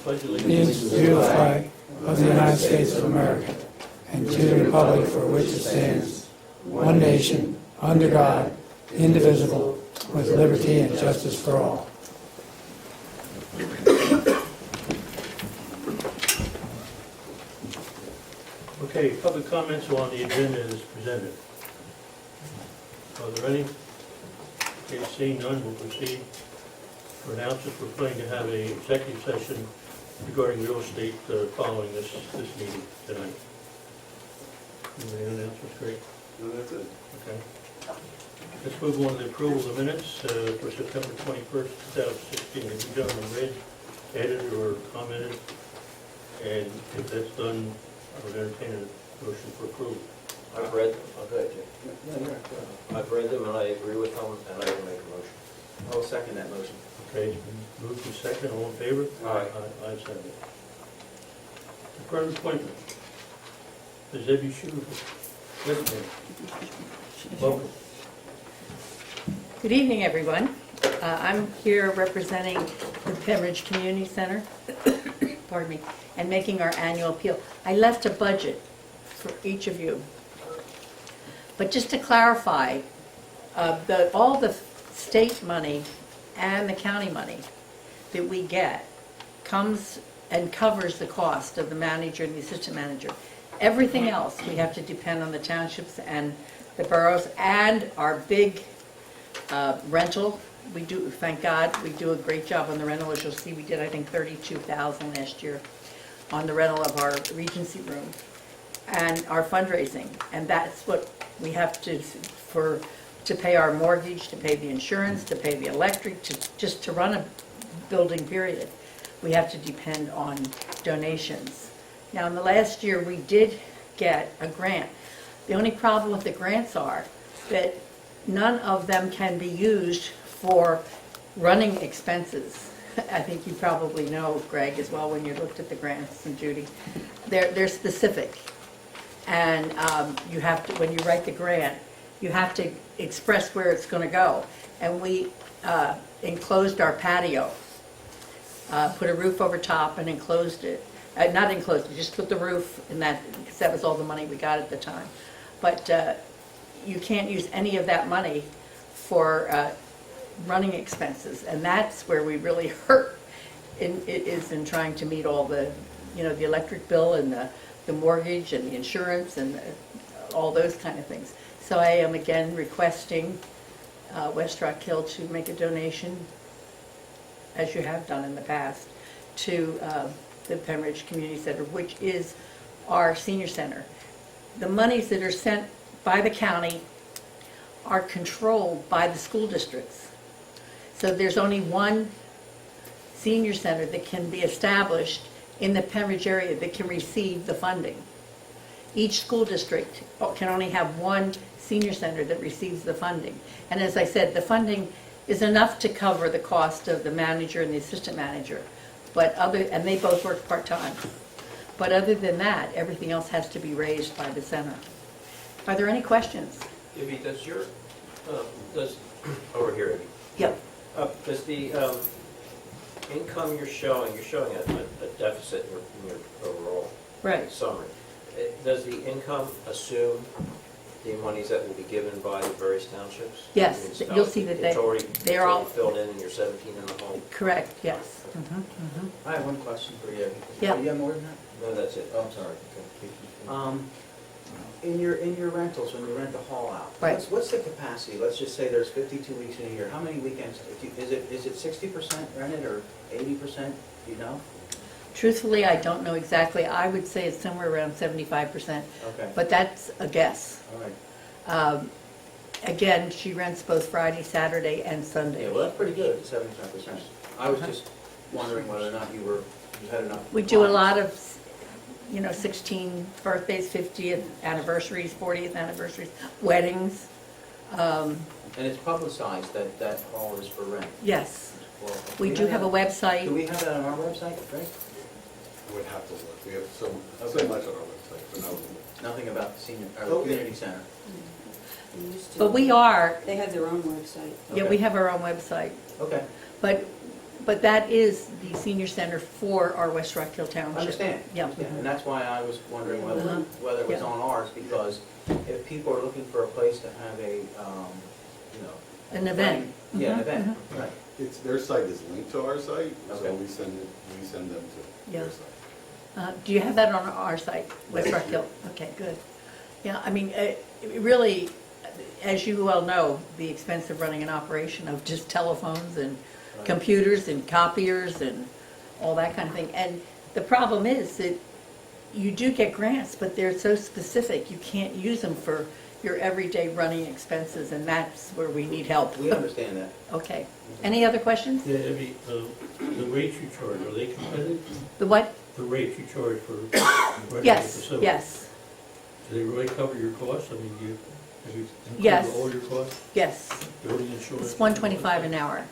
pledge allegiance to the flag of the United States of America and to the republic for which it stands, one nation, under God, indivisible, with liberty and justice for all. Okay, public comments on the agenda as presented. Are there any? Okay, seeing none, we'll proceed. For announcements, we're planning to have an executive session regarding real estate following this meeting tonight. Any announcements, Greg? No, that's it. Okay. Let's move on to the approval of the minutes for September 21st, 2016. Have you gentlemen read, edited, or commented? And if that's done, I would entertain a motion for approval. I've read them. I'll go ahead, Jim. I've read them and I agree with them, and I will make a motion. I'll second that motion. Okay, it's been moved to second. All in favor? Aye. Ayes have it. Deferred appointment. Ms. Debbie Schuler. Welcome. Good evening, everyone. I'm here representing the Pennridge Community Center, pardon me, and making our annual appeal. I left a budget for each of you. But just to clarify, all the state money and the county money that we get comes and covers the cost of the manager and the assistant manager. Everything else, we have to depend on the townships and the boroughs and our big rental. We do, thank God, we do a great job on the rental. As you'll see, we did, I think, $32,000 last year on the rental of our Regency room and our fundraising. And that's what we have to pay our mortgage, to pay the insurance, to pay the electric, just to run a building, period. We have to depend on donations. Now, in the last year, we did get a grant. The only problem with the grants are that none of them can be used for running expenses. I think you probably know, Greg, as well, when you looked at the grants, and Judy. They're specific. And you have to, when you write the grant, you have to express where it's going to go. And we enclosed our patio, put a roof over top and enclosed it. Not enclosed it, just put the roof in that, because that was all the money we got at the time. But you can't use any of that money for running expenses, and that's where we really hurt. Is in trying to meet all the, the electric bill and the mortgage and the insurance and all those kind of things. So I am again requesting West Rock Hill to make a donation, as you have done in the past, to the Pennridge Community Center, which is our senior center. The monies that are sent by the county are controlled by the school districts. So there's only one senior center that can be established in the Pennridge area that can receive the funding. Each school district can only have one senior center that receives the funding. And as I said, the funding is enough to cover the cost of the manager and the assistant manager, and they both work part-time. But other than that, everything else has to be raised by the center. Are there any questions? Ivy, does over here, Ivy. Yep. Does the income you're showing a deficit in your overall Right. summary. Does the income assume the monies that will be given by the various townships? Yes, you'll see that they're they're all filled in your 17 in the hole? correct, yes. I have one question for you. Yeah. You have more than that? No, that's it. Oh, I'm sorry. In your rentals, when you rent the hall out, Right. what's the capacity? Let's just say there's 52 weeks in a year. How many weekends? Is it 60% rented or 80%? Do you know? Truthfully, I don't know exactly. I would say it's somewhere around 75%, Okay. but that's a guess. All right. Again, she rents both Friday, Saturday, and Sunday. Yeah, well, that's pretty good, 75%. I was just wondering whether or not you had enough. We do a clients. lot of, 16 birthdays, 50th anniversaries, 40th anniversaries, weddings. And it's publicized that that hall is for rent. Yes, Well, we do have a Do website. we have that on our website, right? Would have to look, we have so Okay. much on our website, but I would. Nothing about the senior, or the Okay. community center. They used to. But we are, They have their own website. yeah, we have our own website. Okay. But But that is the senior center for our West Rock Hill Township. I understand. Yeah. And that's why I was wondering whether, Uh-huh. whether it was Yeah. on ours, because if people are looking for a place to have a, you know. An event. Yeah, an Mhm, event, right. It's, their site is linked to our site, so Okay. we send them to Yeah. their site. Do you have that on our site, West Rock Hill? Okay, good. Yeah, I mean, really, as you well know, the expense of running an operation of just telephones and Right. computers and copiers and all that kind of thing. And the problem is that you do get grants, but they're so specific, you can't use them for your everyday running expenses, and that's where we need help. We understand that. Okay. Any other questions? Yeah, Abby, the rates you charge, are they competitive? The what? The rates you charge for renting the Yes, facility? yes, Do they really cover your costs? I mean, have you Yes. included all your costs, yes. building insurance? It's $125 an hour.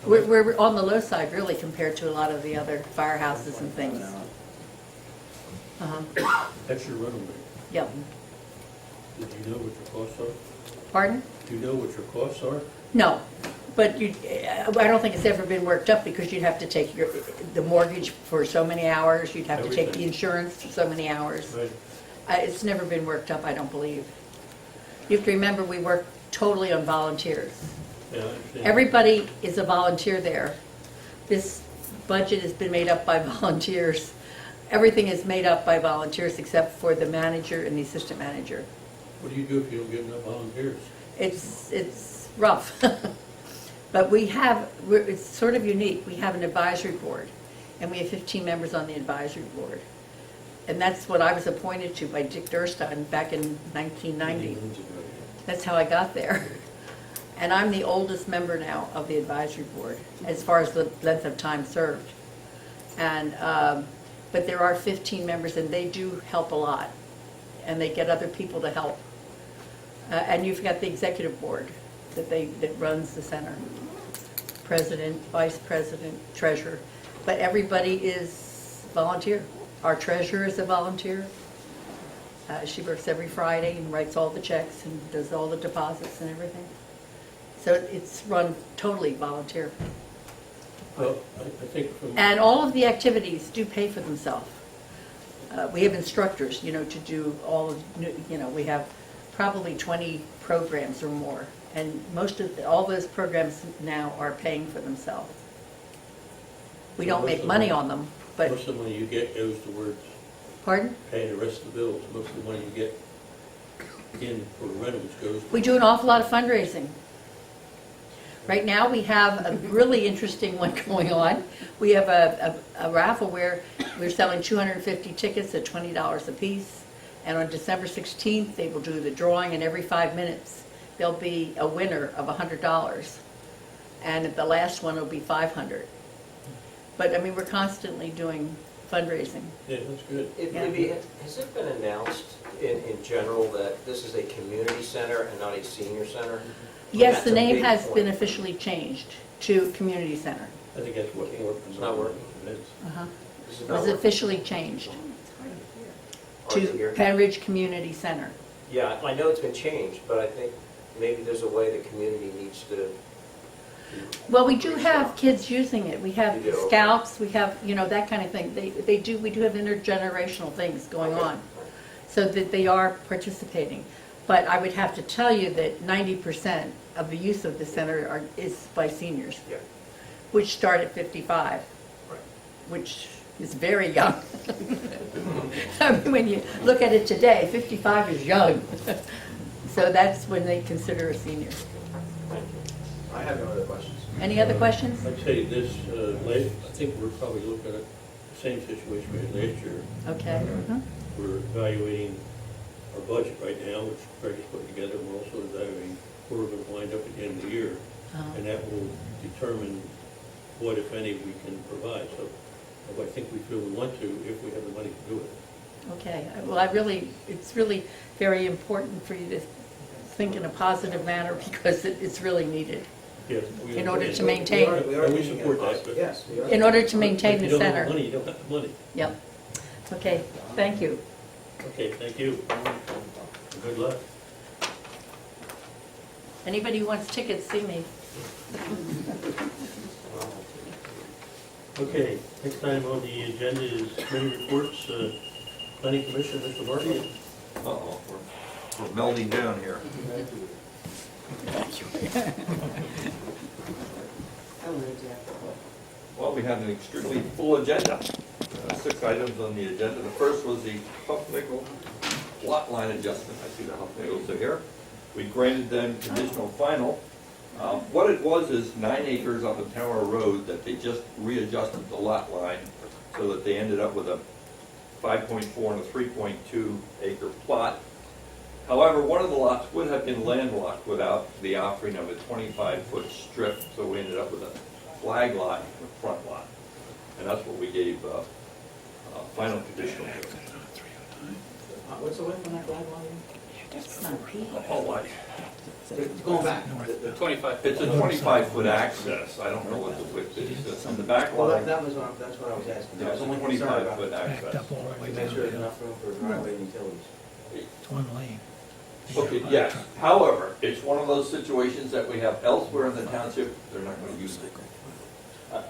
We're on the low side, really, compared to a lot of the other firehouses and things. Uh-huh. That's your rental rate. Yep. Did you know what your costs are? Pardon? Do you know what your costs are? No, but I don't think it's ever been worked up, because you'd have to take the mortgage for so many hours, you'd have to take the Everything. insurance for so many hours. Right. It's never been worked up, I don't believe. You have to remember, we work totally on volunteers. Yeah, I understand. Everybody is a volunteer there. This budget has been made up by volunteers. Everything is made up by volunteers except for the manager and the assistant manager. What do you do if you don't get enough volunteers? It's rough. But it's sort of unique. We have an advisory board, and we have 15 members on the advisory board. And that's what I was appointed to by Dick Durstein back in 1990. That's how I got there. And I'm the oldest member now of the advisory board, as far as the length of time served. And, but there are 15 members, and they do help a lot. And they get other people to help. And you've got the executive board that runs the center. President, vice president, treasurer. But everybody is volunteer. Our treasurer is a volunteer. She works every Friday and writes all the checks and does all the deposits and everything. So it's run totally volunteer. Well, I think from. And all of the activities do pay for themselves. We have instructors, to do all of, we have probably 20 programs or more. And all those programs now are paying for themselves. We don't make money on them, but, Most of the money you get goes towards pardon? paying the rest of the bills. Most of the money you get in for rentals goes. We do an awful lot of fundraising. Right now, we have a really interesting one going on. We have a raffle where we're selling 250 tickets at $20 a piece. And on December 16th, they will do the drawing, and every 5 minutes, there'll be a winner of $100. And the last one will be $500. But, I mean, we're constantly doing fundraising. Yeah, that's good. Yeah. Libby, has it been announced in general that this is a community center and not a senior center? Yes, That's the a name big has point. been officially changed to Community Center. I think that's what more. It's not working. It is. Uh-huh. This is It not was working. officially changed Hard to hear. Pennridge Community Center. Yeah, I know it's been changed, but I think maybe there's a way the community needs to. Well, we do have kids using it. We have You do, okay. scouts, we have, that kind of thing. We do have intergenerational things going Okay. on, so that they are participating. But I would have to tell you that 90% of the use of the center is by seniors, Yeah, which start at 55, right. which is very young. I mean, when you look at it today, 55 is young. So that's when they consider a senior. Thank you. I have no other questions. Any other questions? I'd say this, I think we're probably looking at the same situation we had last year. Okay. Mhm. We're evaluating our budget right now, which Craig is putting together. We're also evaluating where we're going to wind up at the end of the year. Uh-huh. And that will determine what, if any, we can provide. So I think we feel we want to, if we have the money to do it. Okay, well, it's really very important for you to think in a positive manner, because it's really needed Yes. we in order to understand. maintain, And we support that, but- Yes. we are. in order to maintain If the you don't have center. money, you don't have the money. Yep. Okay, thank you. Okay, thank you. Good luck. Anybody who wants tickets, see me. Okay, next item on the agenda is committee reports. Planning Commission, Mr. Marty. Uh-oh, we're melding down here. Well, we had an extremely full agenda. 6 items on the agenda. The first was the Huff Nickel lot line adjustment. I see the Huff Nickels are here. We granted them conditional final. What it was is 9 acres on the Tower Road that they just readjusted the lot line so that they ended up with a 5.4 and a 3.2 acre plot. However, one of the lots would have been landlocked without the offering of a 25-foot strip, so we ended up with a flag lot, a front lot. And that's what we gave final conditional to. What's the width on that flag line? That's not Pete. The whole lot. It's going back. The 25. It's a 25-foot access. I don't know what the width is. On the back Well, line, that was that's what I was asking. yeah, I it's was a only concerned about 25-foot Backed access. up all the way to down. make sure there's enough room for driveway and utilities. It's one lane. Okay, yes. However, it's one of those situations that we have elsewhere in the township, they're not going to use it.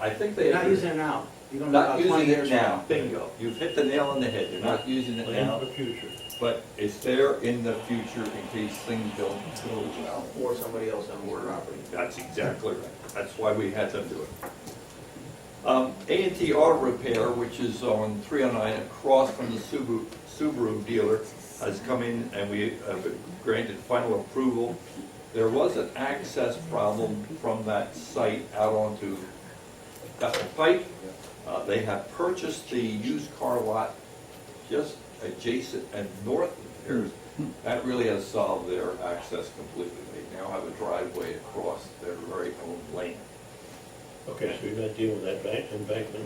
I think they... They're not using it now. You don't know Not about 20 using it years from now, bingo. You've hit the nail on the head. They're not using it Plan now, for the future. but it's there in the future in case things don't go well. Or somebody else owns the property. That's exactly right. That's why we had them do it. A&T Auto Repair, which is on 309 across from the Subaru dealer, has come in and we have granted final approval. There was an access problem from that site out onto Bethel Pike. They have purchased the used car lot just adjacent and north of theirs. That really has solved their access completely. They now have a driveway across their very own lane. Okay, so you're not dealing with that embankment?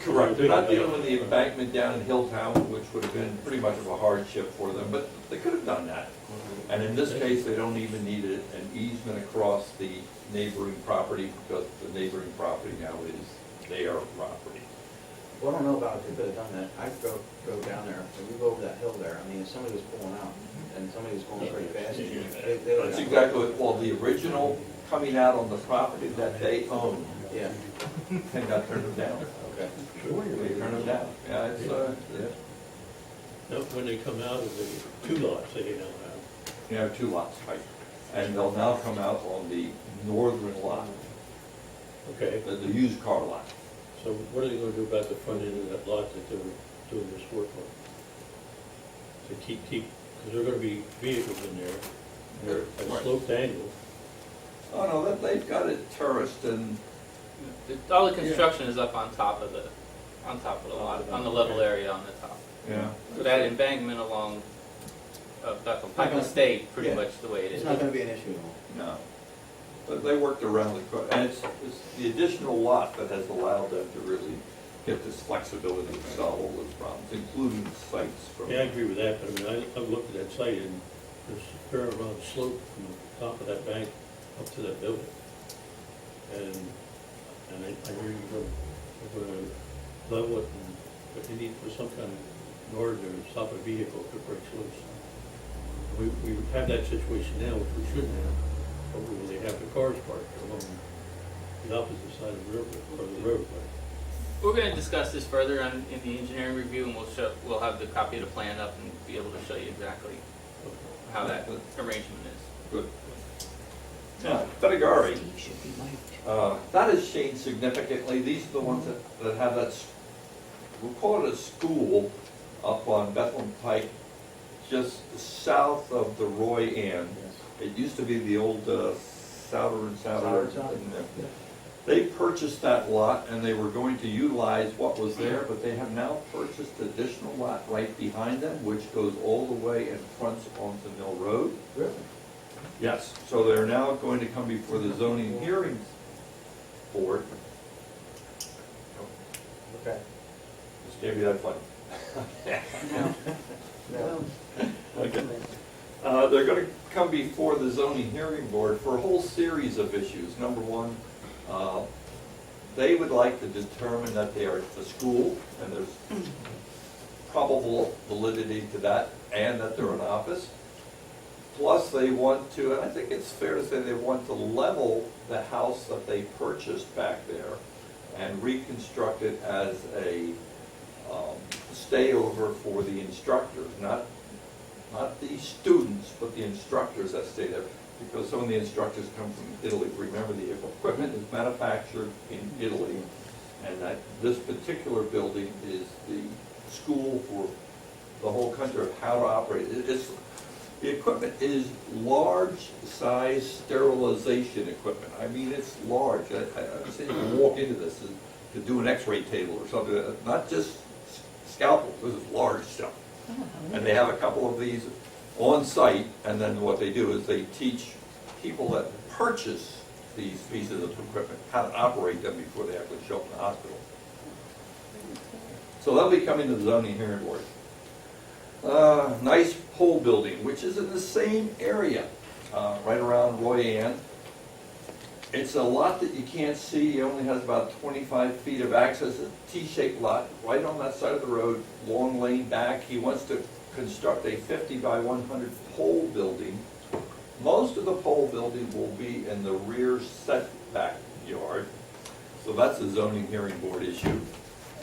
Correct. They're not dealing with the embankment down in Hilltown, which would have been pretty much of a hardship for them, but they could have done that. And in this case, they don't even need an easement across the neighboring property because the neighboring property now is their property. Well, I don't know about if they could have done that. I go down there, and you go over that hill there, I mean, if somebody was pulling out, and somebody was going pretty fast, they would That's have- exactly what, well, the original coming out on the property that they own, Yeah, and got turned down. okay. They turned them down. Yeah, it's, yeah. No, when they come out of the 2 lots that they now have. You have 2 lots, right? And they'll now come out on the northern lot, Okay, the used car lot. so what are they gonna do about the front end of that lot that they were doing this work on? To keep, because there are gonna be vehicles in there, and they're at a Right. sloped angle. Oh, no, they've got it terraced and, All the construction is up on top of the lot, on the level area on the top. yeah. So that embankment along Bethel Pike will stay pretty Yeah. much the way it It's is. not gonna be an issue at all. No. But they worked around the, and it's the additional lot that has allowed them to really get this flexibility to solve all those problems, including sites from. Yeah, I agree with that, but I mean, I've looked at that site, and there's a fair amount of slope from the top of that bank up to that building. And I hear you're gonna level it, but you need for some kind of, in order to stop a vehicle if it breaks loose. We have that situation now, which we shouldn't have, but we really have the cars parked along the opposite side of the river, or the road. We're gonna discuss this further in the engineering review, and we'll have the copy of the plan up and be able to show you exactly how that arrangement is. Good. Now, Fedegari, Steve should be mic'd. that has changed significantly. These are the ones that have that, we'll call it a school up on Bethlehem Pike, just south of the Roy Inn. It used to be the old Souder and Souder. They purchased that lot and they were going to utilize what was there, but they have now purchased additional lot right behind them, which goes all the way and fronts onto Mill Road. Really? Yes, so they're now going to come before the zoning hearings board. Okay. Just gave you that fun. No. Okay. They're going to come before the zoning hearing board for a whole series of issues. Number one, they would like to determine that they are a school, and there's probable validity to that, and that they're an office. Plus, they want to, and I think it's fair to say they want to level the house that they purchased back there and and reconstruct it as a stayover for the instructors, not the students, but the instructors that stay there, because some of the instructors come from Italy. Remember, the equipment is manufactured in Italy, and that this particular building is the school for the whole country of how to operate. The equipment is large-size sterilization equipment. I mean, it's large. I'm saying you can walk into this to do an X-ray table or something, not just scalpels. This is large stuff. And they have a couple of these on site, and then what they do is they teach people that purchase these pieces of equipment how to operate them before they actually show up in the hospital. So they'll be coming to the zoning hearing board. Nice pole building, which is in the same area, right around Roy Ann. It's a lot that you can't see. It only has about 25 feet of access, a T-shaped lot, right on that side of the road, long lane back. He wants to construct a 50 by 100 pole building. Most of the pole building will be in the rear setback yard, so that's a zoning hearing board issue.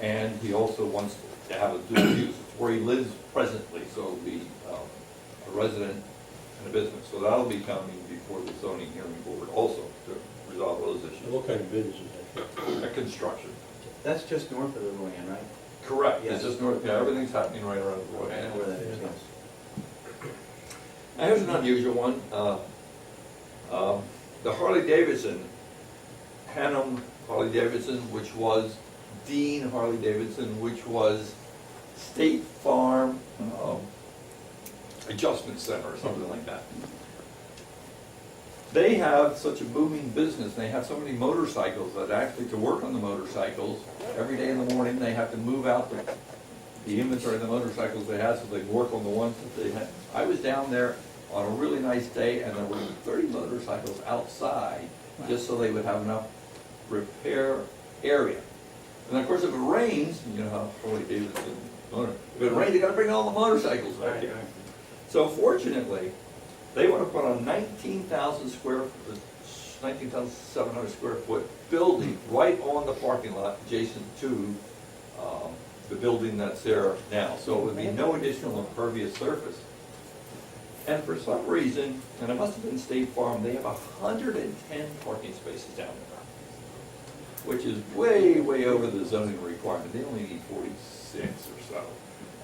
And he also wants to have a dual use. It's where he lives presently, so it'll be a resident and a business. So that'll be coming before the zoning hearing board also to resolve those And issues. what kind of business is that? A construction. That's just north of the Roy Ann, right? Correct. Yes. It's just north, yeah, everything's happening right around the I Roy know Ann. where that is, yes. Now, here's an unusual one. The Harley-Davidson, Hannum Harley-Davidson, which was Dean Harley-Davidson, which was State Farm Adjustment Center or something like that. They have such a booming business, they have so many motorcycles that actually to work on the motorcycles, every day in the morning they have to move out the inventory of the motorcycles they have so they can work on the ones that they had. I was down there on a really nice day and there were 30 motorcycles outside just so they would have enough repair area. And of course if it rains, you know how Harley-Davidson motor, if it rains you gotta bring all the motorcycles back here. So fortunately, they want to put on 19,700 square foot building right on the parking lot adjacent to the building that's there now. So it would be no additional impervious surface. And for some reason, and it must have been State Farm, they have 110 parking spaces down there, which is way, way over the zoning requirement. They only need 46 or so.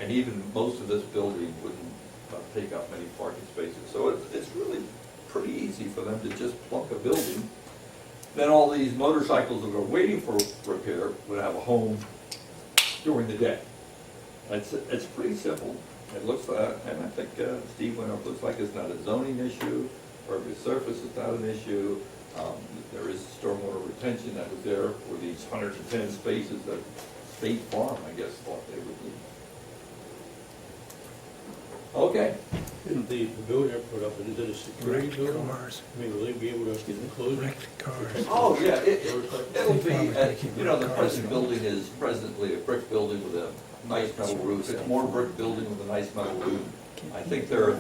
And even most of this building wouldn't take up many parking spaces. So it's really pretty easy for them to just plunk a building. Then all these motorcycles that are waiting for repair would have a home during the day. It's pretty simple. It looks like, and I think Steve went up, looks like it's not a zoning issue, or the surface is not an issue. There is stormwater retention that was there for these 110 spaces that State Farm, I guess, thought they would need. Okay. Isn't the building I put up, is it a security building? Cars, I mean, will they be able to enclose it? wrecked cars. Oh, yeah, it'll State Farm be, is making you know, the cars present and- building is presently a brick building with a nice metal roof. It's more brick building with a nice metal roof. I think there are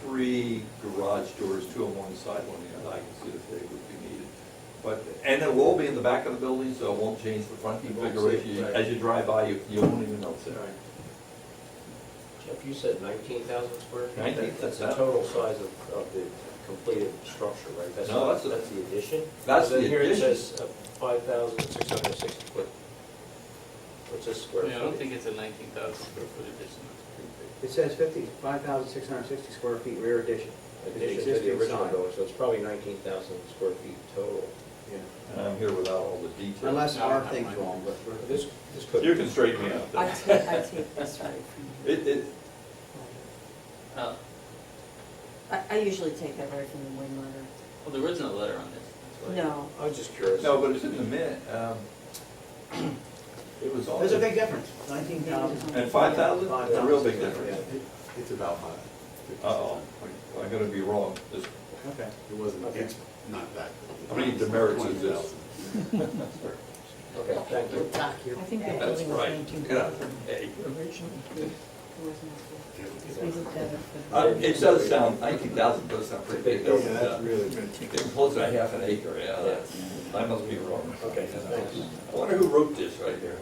3 garage doors, 2 on one side, 1 on the other. I can see if they would be needed. But, and it will all be in the back of the building, so it won't change the front configuration. Right. As you drive by, you won't even notice it. Jeff, you said 19,000 square feet? 19,000. That's the total size of the completed structure, right? No, Not- that's That's the addition? That's Then the here it addition. says 5,660 foot. What's this square I mean, I don't feet? think it's a 19,000 square foot addition, that's pretty big. It says 5,660 square feet rear addition. Addition to the original building, so it's probably 19,000 square feet total. Yeah. And I'm here without all the details. Unless No, our not thing's mine. wrong, but This could. You can straighten me out. I take this right from you. It, Oh, I usually take that right from the wing letter. well, the original letter on this, that's why. No, I was just curious. no, but it's in the minute. It was all. there's a big difference, 19,000. And 5,000? A real big difference. It's about 5. Uh-oh, I'm gonna be wrong. This- Okay. It wasn't, Okay. it's not that. How many demerits is this? 20,000. Okay, thank you. I think the That's building was right. 19,000 Hey. originally. It does sound, 19,000 does sound pretty big. Yeah, that's really good. Getting close to half an acre, yeah, that's, I must be wrong. Okay, thanks. I wonder who wrote this right here.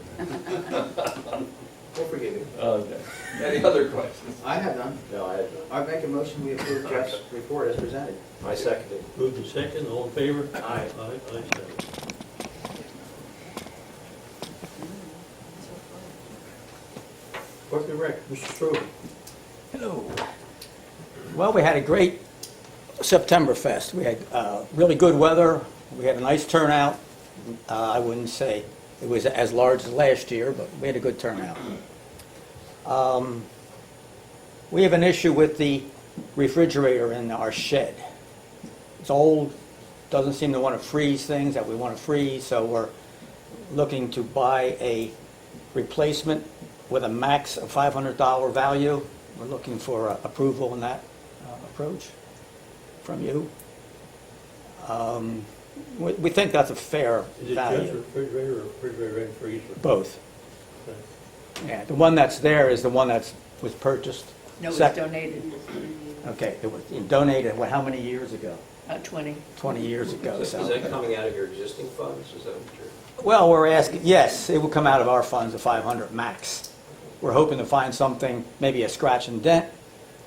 We'll forgive you. Okay. Any other questions? I have none. No, I had none. I make a motion, we approve Jeff's report as presented. I seconded. Moved in second, all in favor? Aye. Aye, second. Park and Rec, Mr. Strobel. Hello. Well, we had a great September Fest. We had really good weather. We had a nice turnout. I wouldn't say it was as large as last year, but we had a good turnout. We have an issue with the refrigerator in our shed. It's old, doesn't seem to want to freeze things that we want to freeze, so we're looking to buy a replacement with a max of $500 value. We're looking for approval in that approach from you. We think that's a fair Is it just value. refrigerator or refrigerator and freezer? Both. Okay. Yeah, the one that's there is the one that was purchased. No, it was Sec- donated, Okay, it was donated, how many years ago? 20. 20 years ago, Is so. that coming out of your existing funds? Is that what you're? Well, we're asking, yes, it will come out of our funds, the 500 max. We're hoping to find something, maybe a scratch and dent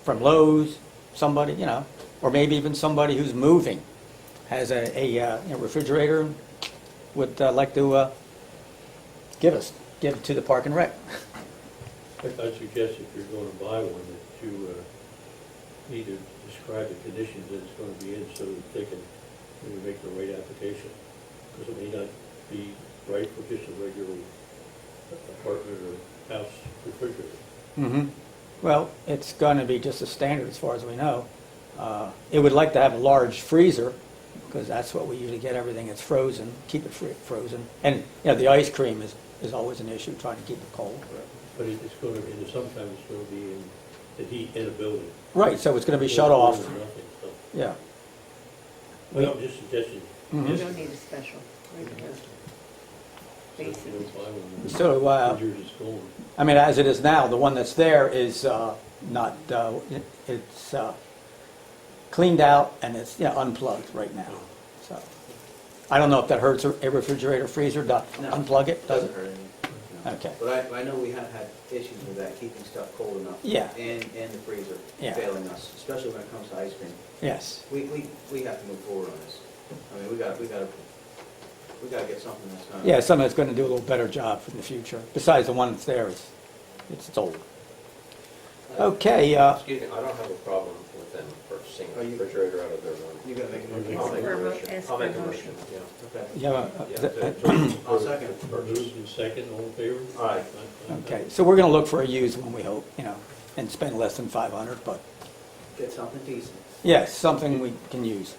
from Lowe's, somebody, or maybe even somebody who's moving, has a refrigerator, would like to give it to the Park and Rec. I'd suggest if you're going to buy one, that you need to describe the conditions that it's going to be in so that they can maybe make the right application. Because it may not be right for just a regular apartment or house refrigerator. Mm-hmm. Well, it's going to be just a standard as far as we know. It would like to have a large freezer, because that's what we usually get, everything that's frozen, keep it frozen. And, the ice cream is always an issue, trying to keep it cold. But it's going to be, sometimes it's going to be in the heat in a building. Right, so it's going to be shut Or off. nothing, so. Yeah. Well, just suggesting. Mhm. You don't need a special. Regular. So if you don't buy one, So, yours is gone. I mean, as it is now, the one that's there is not, it's cleaned out and it's unplugged right now. So I don't know if that hurts a refrigerator freezer to No, unplug it, does it? hurt anything. No. Okay. But I know we have had issues with that, keeping stuff cold enough. Yeah. And the freezer Yeah. failing us, especially when it comes to ice cream. Yes. We have to move forward on this. I mean, we gotta get something that's not. Yeah, something that's going to do a little better job in the future. Besides the one that's there, it's old. Okay. Excuse me, I don't have a problem with them purchasing Oh, a you- refrigerator out of their own. You gotta make a motion. I'll make a for a mo- motion. ask I'll for a make a motion. motion, yeah. Okay. Yeah. I'll second. Moved in second, all in favor? Aye. Okay. So we're going to look for a used one, we hope, and spend less than 500, but Get something decent. yes, something we can use.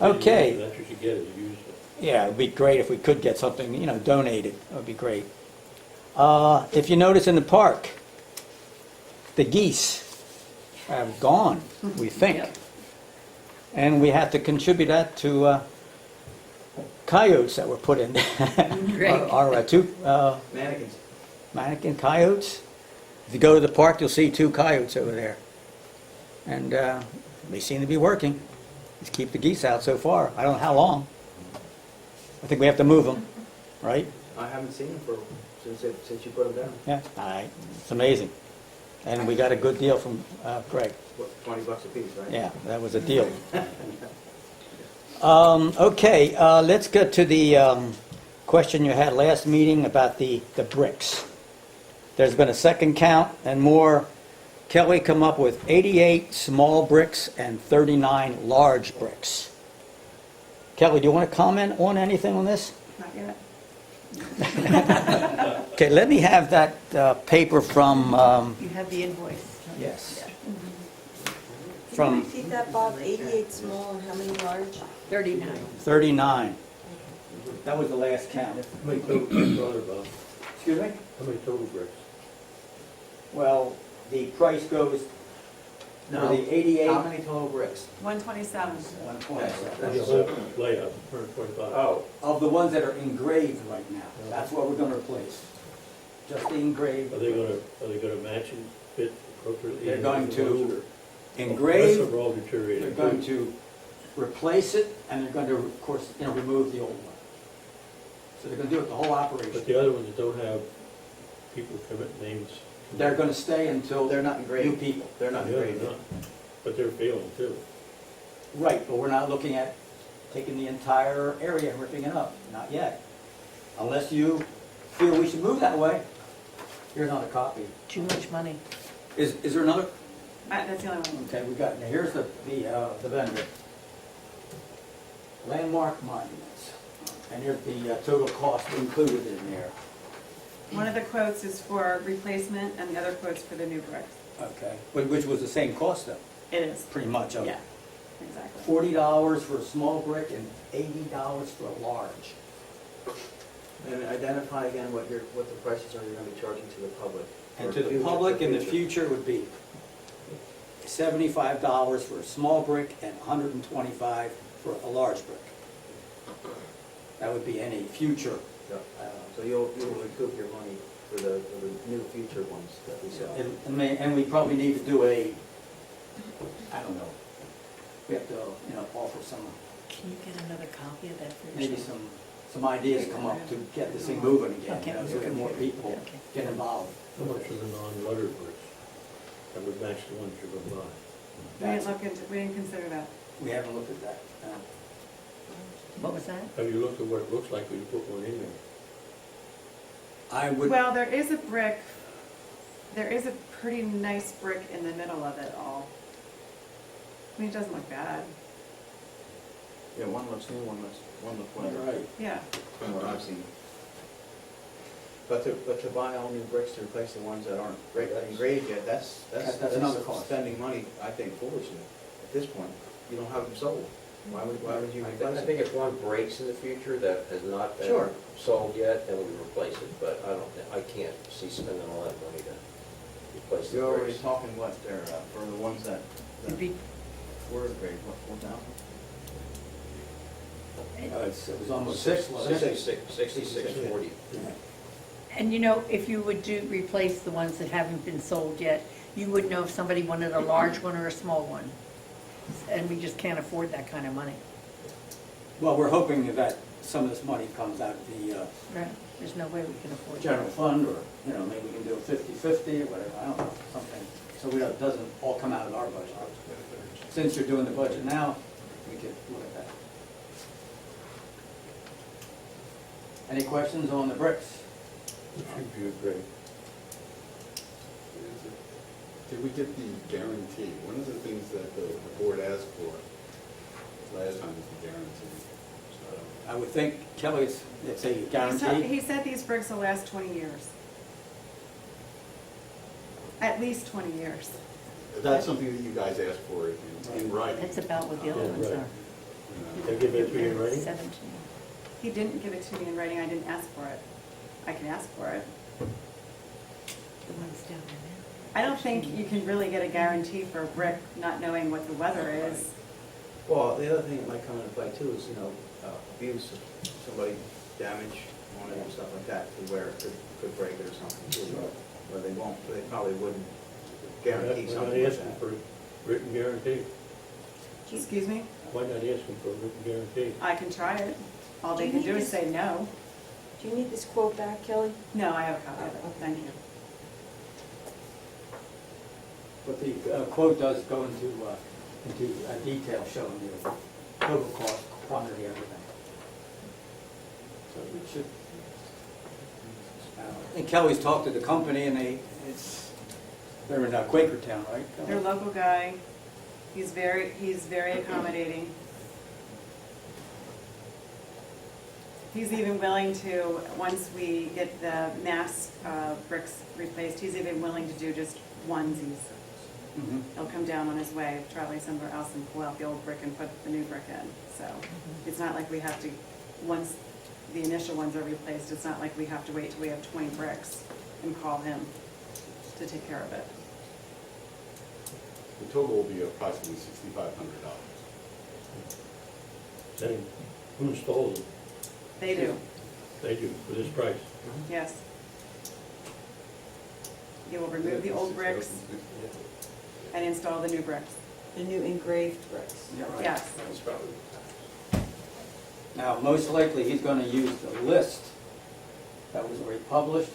Okay. That's what you get, is used. Yeah, it'd be great if we could get something, donated. That would be great. If you notice in the park, the geese have gone, we think. Yep. And we have to contribute that to coyotes that were put in. Great. Our two Mannequins. mannequin coyotes. If you go to the park, you'll see 2 coyotes over there. And they seem to be working. Just keep the geese out so far. I don't know how long. I think we have to move them, right? I haven't seen them since you put them down. Yeah, all right. It's amazing. And we got a good deal from Greg. What, $20 a piece, right? Yeah, that was a deal. Okay, let's get to the question you had last meeting about the bricks. There's been a second count and more. Kelly come up with 88 small bricks and 39 large bricks. Kelly, do you want to comment on anything on this? Not yet. Okay, let me have that paper from, You have the invoice. yes, Can you from repeat that, Bob? 88 small and how many large? 39. 39. That was the last count. How many total bricks are there, Bob? Excuse me? How many total bricks? Well, the price goes for No. the 88. How many total bricks? 127. 127. The whole layout, 125. Oh, of the ones that are engraved right now. That's what we're going to replace. just the engraved. Are they gonna match and fit appropriately? They're going to That's engrave, a raw deteriorating. they're going to replace it, and they're going to, of course, remove the old one. So they're gonna do it the whole But operation. the other ones that don't have people commit names. They're gonna stay until They're not new engraved. people. They're not Yeah, engraved. they're not. But they're failing too. Right, but we're not looking at taking the entire area and ripping it up, not yet. Unless you feel we should move that way. Here's another copy. Too much money. Is there another? That's the only one. Okay, we got, now here's the vendor. Landmark monuments. And here's the total cost included in there. One of the quotes is for replacement and the other quote's for the new bricks. Okay, which was the same cost though, It is. pretty much of it. Yeah, exactly. $40 for a small brick and $80 for a large. And identify again what the prices are you're gonna be charging to the public. And for to the public in the future would be $75 for a small brick and $125 for a large brick. That would be any future. Yeah. So you'll recoup your money for the new future ones that we sell. And we probably need to do I don't know, we have to, offer some, Can you get another copy of that for maybe yourself? some ideas come up to get this thing moving again, Okay. so that more people Okay. get involved. How much are the non-lettered bricks? That would match the ones you're gonna buy. We didn't consider that. We haven't looked at that. What was that? Have you looked at what it looks like when you put one in there? I would, Well, there is a pretty nice brick in the middle of it all. I mean, it doesn't look bad. Yeah, one looks new, one looks all whatever, right. Yeah. from what I've seen. But to buy all new bricks to replace the ones that aren't engraved yet, that's another cost. spending money, I think, foolishly. At this point, you don't have them sold. Why would you I replace think it? if one breaks in the future that has not been Sure. sold yet, then we replace it, but I can't see spending a lot of money to replace the You're already bricks. talking what, they're, for the ones that It'd be, were engraved, what, 1,000? It was almost six, wasn't it? 66, 40. and if you would replace the ones that haven't been sold yet, you would know if somebody wanted a large one or a small one. And we just can't afford that kind of money. Well, we're hoping that some of this money comes out of the Right. There's no way we can afford general that. fund, or, maybe we can do a 50-50 or whatever, I don't know, something. So it doesn't all come out of our budget. Since you're doing the budget now, we could look at that. Any questions on the bricks? Great. Did we get the guarantee? One of the things that the board asked for last time was the guarantee. I would think, Kelly, it's a He guarantee. said these bricks will last 20 years. At least 20 years. That's something that you guys asked for in writing. That's about what the other Yeah, ones right. are. They give it to you in writing? 17. He didn't give it to me in writing, I didn't ask for it. I can ask for it. The ones down there now. I don't think you can really get a guarantee for a brick not knowing what the weather is. Well, the other thing that might come into play too is, abuse of somebody, damage on it and stuff like that, to where it could break it or something too. But they probably wouldn't guarantee Why not something like asking that. for a written guarantee? Excuse me? Why not asking for a written guarantee? I can try it. All they can do is say no. Do you need this quote back, Kelly? No, I have a copy of it, thank you. But the quote does go into detail showing the total cost, quantity, everything. So we should. And Kelly's talked to the company, and they're in Quakertown, right? Kelly? They're a local guy. He's very accommodating. He's even willing to, once we get the mass bricks replaced, he's even willing to do just onesies. Mhm. He'll come down on his way, trolley somewhere else and pull out the old brick and put the new brick in. So it's not like we have to, once the initial ones are replaced, it's not like we have to wait till we have 20 bricks and call him to take care of it. The total will be approximately $6,500. Saying, who installs them? They do, They do, for this price. yes. He will remove the old bricks and install the new bricks. The new engraved bricks. Yes. Now, most likely, he's gonna use the list that was already published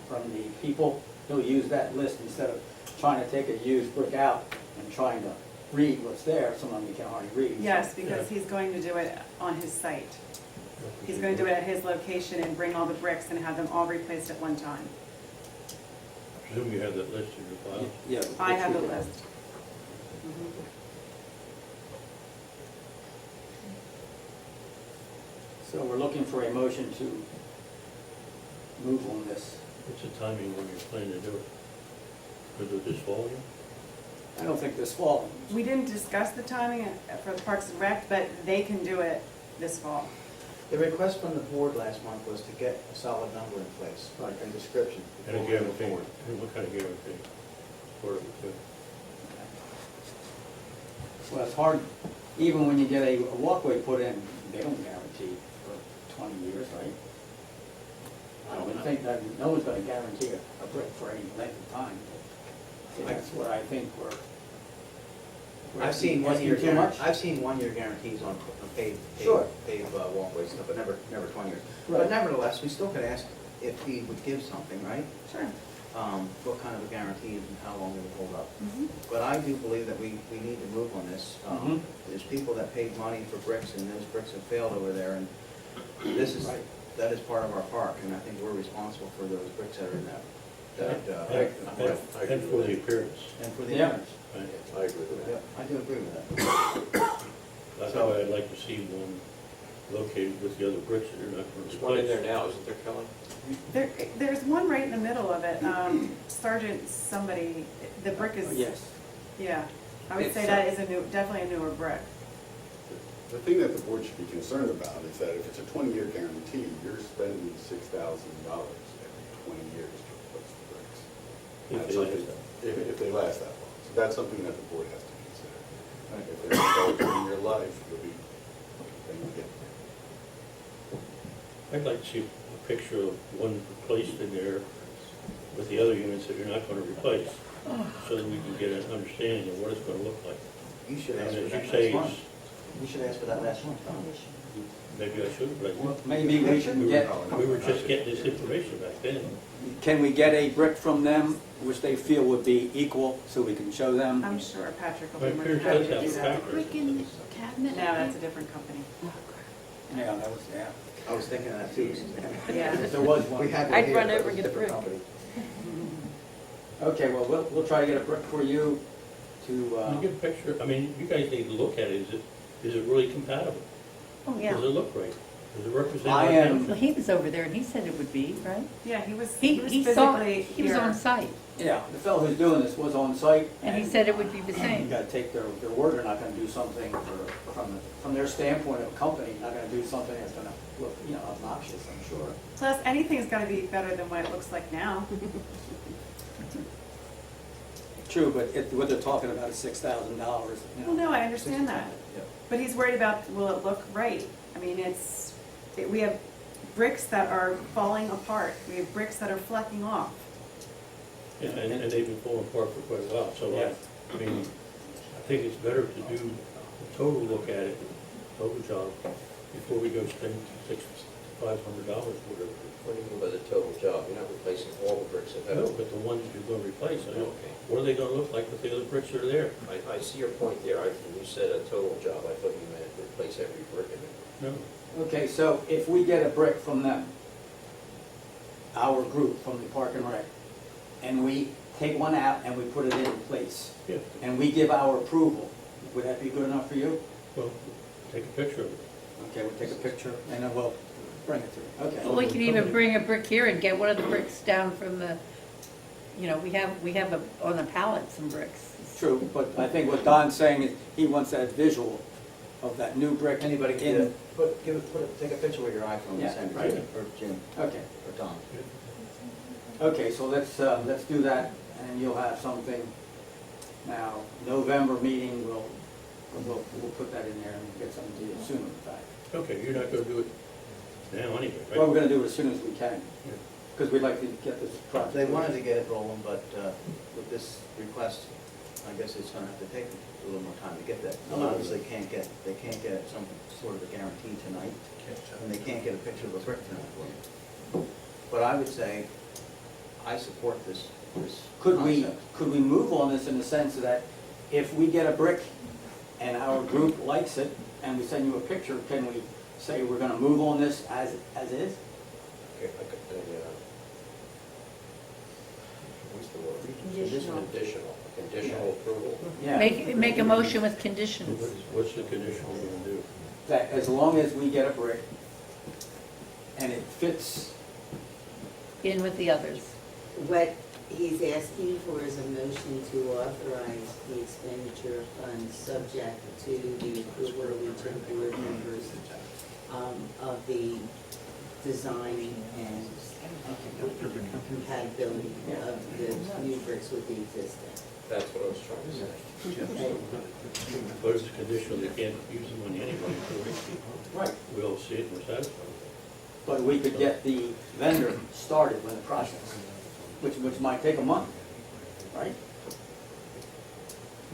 from the people. He'll use that list instead of trying to take a used brick out and trying to read what's there. Some of them you can hardly read. Yes, because he's going to do it on his site. He's going to do it at his location and bring all the bricks and have them all replaced at one time. I presume you have that list in your file? Yeah. I have the list. So we're looking for a motion to move on this. What's the timing when you're planning to do it? Is it this fall yet? I don't think this fall. We didn't discuss the timing for the Parks and Rec, but they can do it this fall. The request from the board last month was to get a solid number in place, like a description. And a before we move guarantee, forward. and what kind of guarantee? For it to- Well, it's hard, even when you get a walkway put in, they don't guarantee for 20 years, right? I don't think that, no one's gonna guarantee a brick for any length of time. So that's what I think we're I've seen asking one-year too much. I've seen one-year guarantees on paved Sure. walkways, stuff, but never 20 years. Right. But nevertheless, we still could ask if he would give something, right? Sure. What kind of a guarantee and how long it would hold up. Mhm. But I do believe that we need to move on this. Mhm. There's people that paid money for bricks, and those bricks have failed over there, and this is, Right. that is part of our park, and I think we're responsible for those bricks that are in that. And for the appearance. And for the Yeah. owners. Right. I agree with Yep, I do agree with that. That's why I'd like to see one located with the other bricks that you're not going to There's one in there replace. now, isn't there, Kelly? There's one right in the middle of it. Sergeant somebody, the brick is, Yes. yeah. I would It's, say that is a new, definitely a newer brick. The thing that the board should be concerned about is that if it's a 20-year guarantee, you're spending $6,000 every 20 years to replace the bricks. If That's they something- last If they last that long. So that's something that the board has to consider. If they're involved in your life, you'll be, then you get. I'd like to see a picture of one placed in there with the other units that you're not going to replace, so that we can get an understanding of what it's going to look like. You should And ask for as that you say, last month. it's- You should ask for that last month, Tom. maybe I should, but I Well, didn't. maybe we should get, We were just getting this information back then. can we get a brick from them, which they feel would be equal, so we can show them? I'm sure Patrick will My be more than appearance happy does to do have that. a Brick in the cabinet. No, that's a different company. Yeah, that was, yeah. I was thinking of that too. Yeah. There was one. We had one I'd here, run but it over was and get a different brick. company. Okay, well, we'll try to get a brick for you to, Can you get a picture, I mean, you guys need to look at it, is it really compatible? Oh, Does yeah. it look right? Does it represent? I our am- town? Well, he was over there and he said it would be, right? Yeah, he was He saw, physically he was on here. site yeah, the fellow who's doing this was on site. and he said it would be the You same. gotta take their word, they're not gonna do something from their standpoint of a company, not gonna do something that's gonna look, obnoxious, I'm sure. Plus, anything's gotta be better than what it looks like now. True, but what they're talking about is $6,000, Well, no, I understand that. Yep. But he's worried about, will it look right? I mean, we have bricks that are falling apart. We have bricks that are flecking off. Yeah, and they've been falling apart for quite a while, so Yeah. I mean, I think it's better to do a total look at it, total job, before we go spend $500, whatever. What do you mean by the total job? You're not replacing all the bricks that No, have. but the ones that you're gonna replace, I know, Okay. what are they gonna look like with the other bricks that are there? I see your point there. When you said a total job, I thought you meant replace every brick in it. No, Okay, so if we get a brick from them, our group from the Park and Rec, and we take one out and we put it in place, yeah, and we give our approval, would that be good enough for you? well, take a picture of it. Okay, we'll take a picture and then we'll bring it to you. Okay. Well, we could even bring a brick here and get one of the bricks down from the, we have on the pallet some bricks. True, but I think what Don's saying is he wants that visual of that new brick. Anybody in. can take a picture with your iPhone Yeah, and send it right. to me, or Jim, Okay, or Tom. okay, so let's do that, and you'll have something. Now, November meeting, we'll put that in there and get something to you sooner, in fact. Okay, you're not gonna do it now anyway, right? Well, we're gonna do it as soon as we can. Because we'd like to get this project. They wanted to get it rolling, but with this request, I guess it's gonna have to take a little more time to get that. Obviously, they can't get some sort of a guarantee tonight, and they can't get a picture of the brick tonight. But I would say, I support this Could we concept. move on this in the sense that if we get a brick and our group likes it, and we send you a picture, can we say we're gonna move on this as is? What's the word? Conditional. Conditional approval. Yeah. Make a motion with conditions. What's the condition we're gonna do? That as long as we get a brick and it fits, In with the others. What he's asking for is a motion to authorize the expenditure of funds subject to the approval of each of the board members of the design and compatibility of the new bricks with the existing. That's what I was trying to say. What is the condition? They can't use the money anyway, right, we all see it, we're satisfied. but we could get the vendor started with the process, which might take a month, right?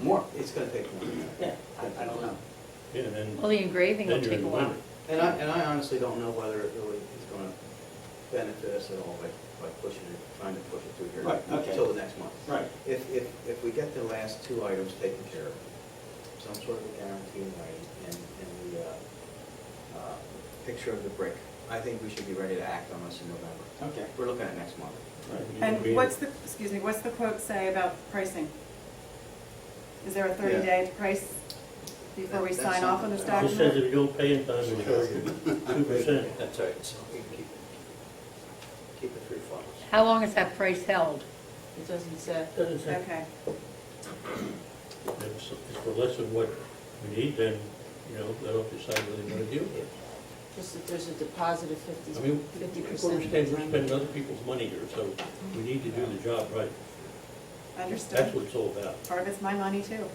More, It's gonna take more. yeah, I don't know. Yeah, and then, Well, the engraving will then you're take in a the while. winter. And I honestly don't know whether it really is gonna benefit us at all by pushing it, trying to push it through here. Right, okay. Until the next month. Right. If we get the last two items taken care of, some sort of a guarantee in writing and the picture of the brick, I think we should be ready to act on this in November. Okay. We're looking at next month. And what's the quote say about pricing? Is there a 30-day price before we That's sign off on this It says document? if you don't pay in time, we charge you 2%. That's right, so we can keep it 3 files. How long is that price held? It doesn't say. Doesn't say, Okay. if it's for less than what we need, then, you know, they don't decide whether they want to deal with it. Just that there's a deposit of I mean, 50%. we understand we're spending other people's money here, so we need to do the job right. That's Understood. what it's all about. Part of it's my money too.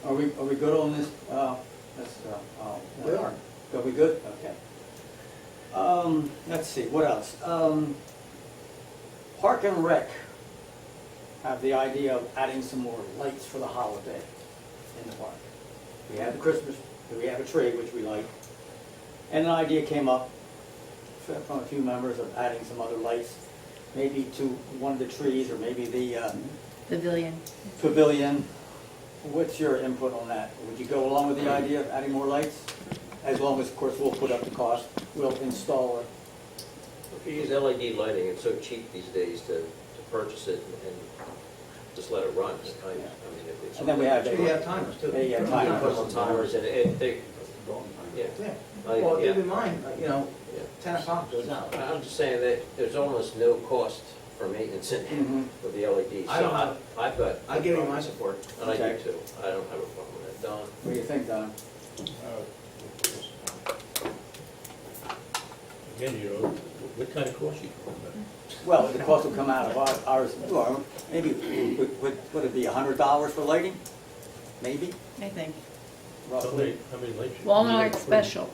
Are we good on this? We are. Are we good? Okay. Let's see, what else? Park and Rec have the idea of adding some more lights for the holiday in the park. We have the Christmas, we have a tree, which we like. And an idea came up from a few members of adding some other lights, maybe to one of the trees, or maybe the Pavilion. pavilion. What's your input on that? Would you go along with the idea of adding more lights? As long as, of course, we'll put up the cost, we'll install it. If you use LED lighting, it's so cheap these days to purchase it and just let it run. I mean, if it's. And then we have We have timers too. They have You can put timers. some timers in it, yeah. Yeah. Like, Well, keep yeah. in mind, you know, Yeah. 10 o'clock goes out. I'm just saying that there's almost no cost for maintenance in Mhm. with the LEDs. I don't So have- I've got. I give you my support. And I do Okay. too. I don't have a problem with that. Don? What do you think, Don? Again, you know, what kind of cost you talking about? Well, the cost will come out of ours, well, maybe, would it be $100 for lighting? Maybe, I think. roughly. How many lights? you- Walmart special.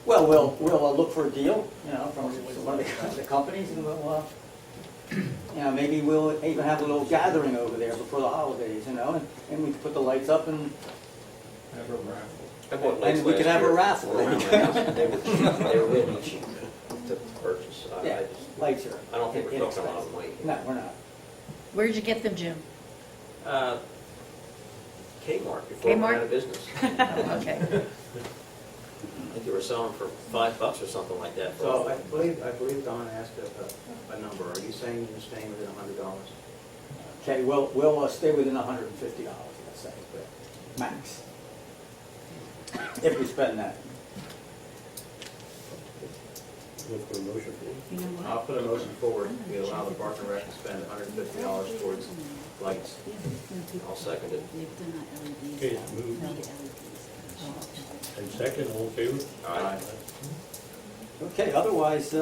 Well, we'll look for a deal, you know, from one of the companies, and we'll, you know, maybe we'll even have a little gathering over there before the holidays, you know, and we can put the lights up and, I bought lights and we last can have a year raffle. around my house. They were cheap. They were really cheap to purchase. Yeah, I just, lights are. I don't think we're talking a lot of inexpensive. money. No, we're not. Where'd you get them, Jim? Kmart before we Kmart? went out of business. Okay. I think they were selling for $5 or something like that. So I believe Don asked a number. Are you saying you're staying within $100? Okay, we'll stay within $150, let's say, max. If we spend that. Look for a motion for it. You know what? I'll put a motion forward. We allow the Park and Rec to spend $150 towards lights. I'll second it. They've done our LEDs. Okay, it's moved. Not the LEDs. And second, all in favor? Aye. Okay, otherwise,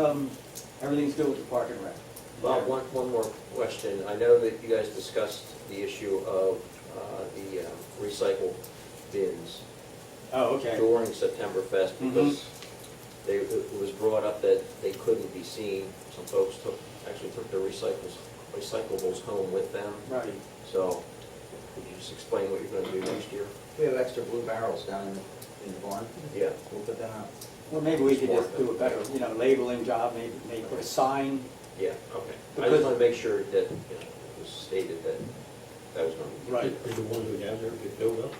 everything's good with the Park and Rec. Bob, one more question. I know that you guys discussed the issue of the recycle bins Oh, okay. during September Fest because it was brought up that they couldn't be seen. Some folks actually took their recyclables home with them. Right. So, could you just explain what you're gonna do next year? We have extra blue barrels down in the barn. Yeah. We'll put them out. Well, maybe we could just do a better, labeling job, maybe put a sign. Yeah, okay. I just want to make sure that, it was stated that that was going to be. Right. Did the ones we have there get filled up?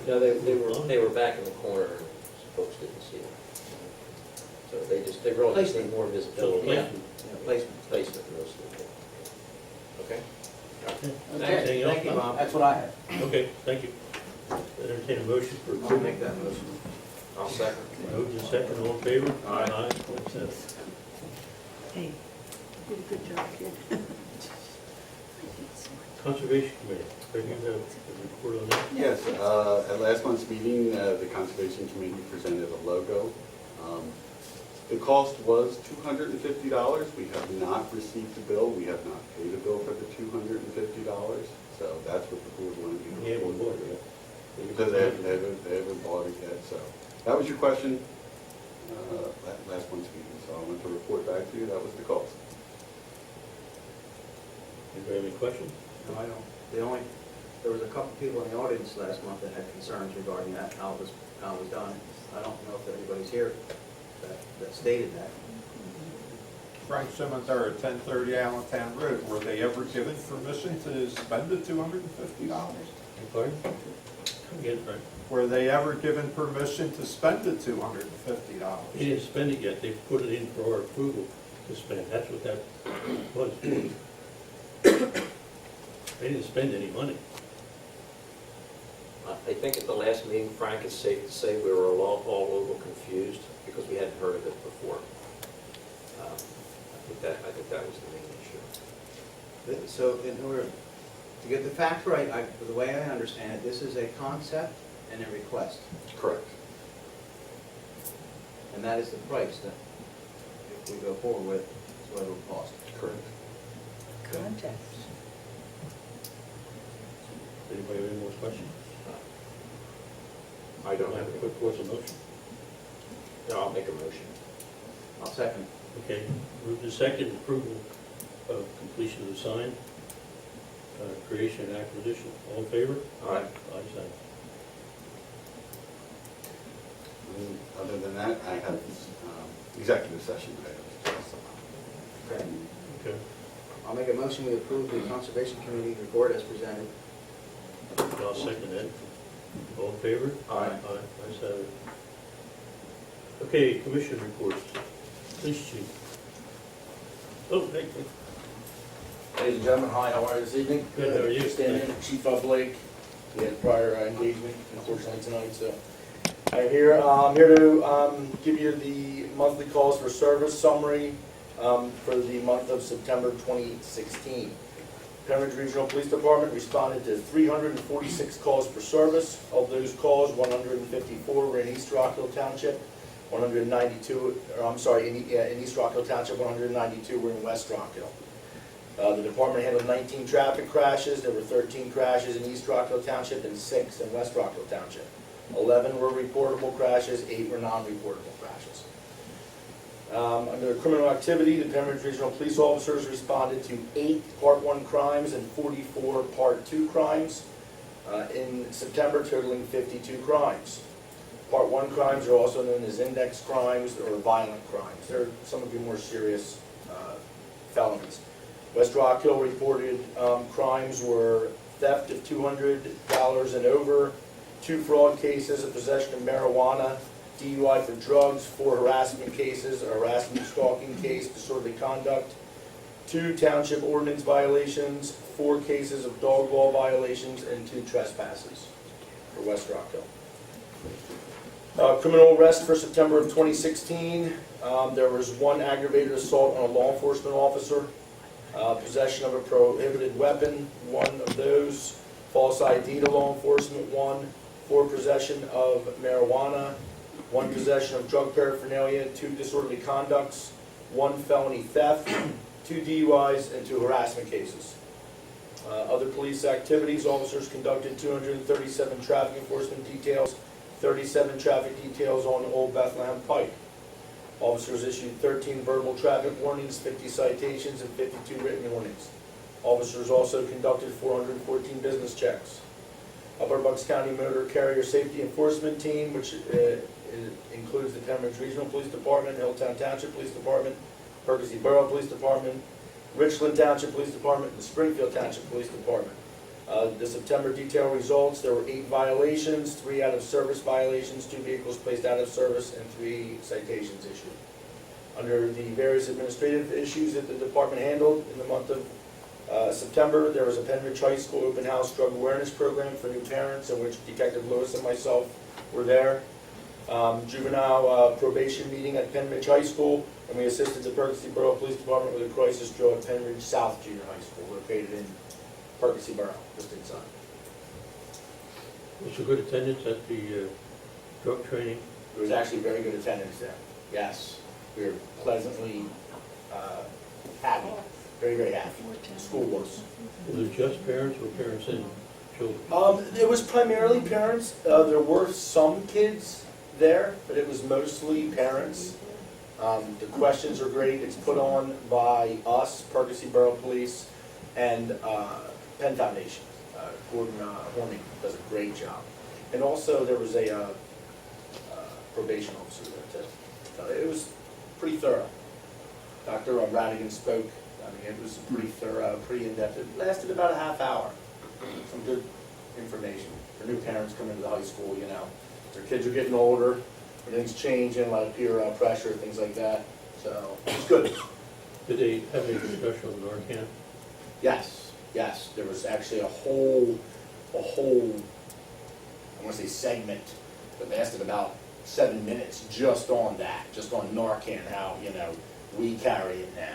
No, they were back in the corner and folks didn't see them. So they really just need more visibility. Yeah. Placement mostly. Okay? Anything else? Thank you, Bob. That's what I have. Okay, thank you. Entertain a motion for I'll approval. make that motion. I'll second. Moved and second, all in favor? Aye. Hey, you did a good job, kid. Conservation Committee, Craig, you have a report on that? Yes, at last month's meeting, the Conservation Committee presented a logo. The cost was $250. We have not received the bill. We have not paid a bill for the $250. So that's what the board wanted to do. Yeah, we will, yeah. Because they haven't bought it yet, so. That was your question, last month's meeting, so I want to report back to you, that was the cost. Anybody have any questions? No, I don't. There was a couple people in the audience last month that had concerns regarding that, how it was done. I don't know if anybody's here that stated that. Frank Simmons there at 1030 Allentown Road, were they ever given permission to spend the $250? Pardon? Come again, Frank. Were they ever given permission to spend the $250? They didn't spend it yet, they put it in for our approval to spend, that's what that was. They didn't spend any money. I think at the last meeting, Frank, it's safe to say we were all a little confused because we hadn't heard of it before. I think that was the main issue. So in order to get the facts right, the way I understand it, this is a concept and a request. Correct. And that is the price that, if we go forward with, is what it will cost. Correct. Contest. Anybody have any more questions? I don't have a any. quick course of motion. No, I'll make a motion. I'll second. Okay, move to second, approval of completion of the sign, creation and acquisition. All in favor? Aye. Ayes have it. Other than that, I have executive session items. Okay. Okay. I'll make a motion, we approve the Conservation Committee report as presented. I'll second that. All in favor? Aye. Ayes have it. Okay, commission reports. Police chief. Oh, hey, Ladies and gentlemen, hi, how are you this evening? Good, how are you? Standing in, Chief Blake. We had prior engagement, unfortunately, tonight, so. I'm here to give you the monthly calls for service summary for the month of September 2016. Pennridge Regional Police Department responded to 346 calls for service. Of those calls, 154 were in East Rockhill Township, 192, in East Rockhill Township, 192 were in West Rockhill. The department handled 19 traffic crashes. There were 13 crashes in East Rockhill Township and 6 in West Rockhill Township. 11 were reportable crashes, 8 were non-reportable crashes. Under criminal activity, the Pennridge Regional Police officers responded to 8 Part 1 crimes and 44 Part 2 crimes in September, totaling 52 crimes. Part 1 crimes are also known as index crimes or violent crimes. They're some of the more serious felonies. West Rockhill reported crimes were theft of $200 and over, 2 fraud cases of possession of marijuana, DUI for drugs, 4 harassment cases, a harassment stalking case, disorderly conduct, 2 township ordinance violations, 4 cases of dog law violations, and 2 trespasses for West Rockhill. Criminal arrest for September of 2016, there was 1 aggravated assault on a law enforcement officer, possession of a prohibited weapon, 1 of those, false ID to law enforcement, 1, 4 possession of marijuana, 1 possession of drug paraphernalia, 2 disorderly conducts, 1 felony theft, 2 DUIs, and 2 harassment cases. Other police activities, officers conducted 237 traffic enforcement details, 37 traffic details on Old Bethlehem Pike. Officers issued 13 verbal traffic warnings, 50 citations, and 52 written warnings. Officers also conducted 414 business checks. Upper Bucks County Motor Carrier Safety Enforcement Team, which includes the Pennridge Regional Police Department, Hilltown Township Police Department, Percy Borough Police Department, Richland Township Police Department, and the Springfield Township Police Department. The September detail results, there were 8 violations, 3 out of service violations, 2 vehicles placed out of service, and 3 citations issued. Under the various administrative issues that the department handled in the month of September, there was a Pennridge High School open house drug awareness program for new parents, in which Detective Lewis and myself were there. Juvenile probation meeting at Pennridge High School, and we assisted the Percy Borough Police Department with a crisis drill at Pennridge South Junior High School, located in Percy Borough, just inside. Was there good attendance at the drug training? There was actually very good attendance there. Yes, we were pleasantly happy, very, very happy. The school was. Was it just parents or parents and children? It was primarily parents. There were some kids there, but it was mostly parents. The questions are great. It's put on by us, Percy Borough Police, and Penn Foundation. Gordon Horning does a great job. And also there was a probation officer there too. It was pretty thorough. Dr. Radigan spoke. I mean, it was pretty thorough, pretty in-depth. It lasted about a half hour. Some good information for new parents coming to the high school, you know. Their kids are getting older, everything's changing, a lot of peer pressure, things like that. So it's good. Did they have any discussion on Narcan? Yes, yes. There was actually a whole, I want to say segment that lasted about 7 minutes just on that, just on Narcan, how, you know, we carry it now.